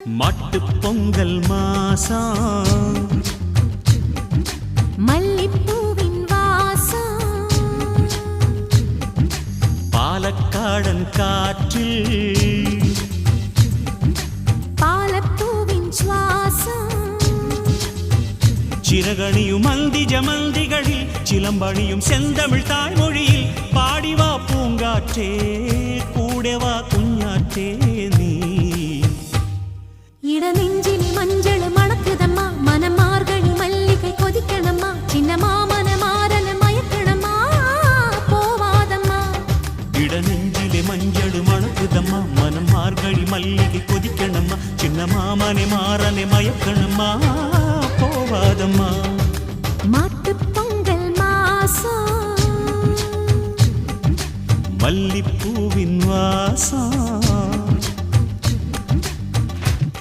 மட்டு பொங்கல் மாசம் மல்லிப்பூவின் வாசம் பாலக்காடன் காற்றில் பாலப்பூவின் சுவாசம் சிறகணியும் மந்தி ஜமந்திகளில் சிலம்பணியும் செந்தமிழ் தாய்மொழியில் பாடிவா பூங்காற்றே கூடவா குஞ்ஞாற்றே நீ இடநெஞ்சினி மஞ்சள் மணக்குதம்மா மனம் மார்கழி மல்லிகை கொதிக்கணம்மா சின்ன மாமன மாறன மயக்கணம்மா போவாதம்மா இடநெஞ்சிலே மஞ்சள் மணக்குதம்மா மனம் மார்கழி மல்லிகை கொதிக்கணம்மா சின்ன மாமனை மாறனை மயக்கணம்மா போவாதம்மா மாட்டுப் பொங்கல் மாசம் மல்லிப்பூவின் வாசம்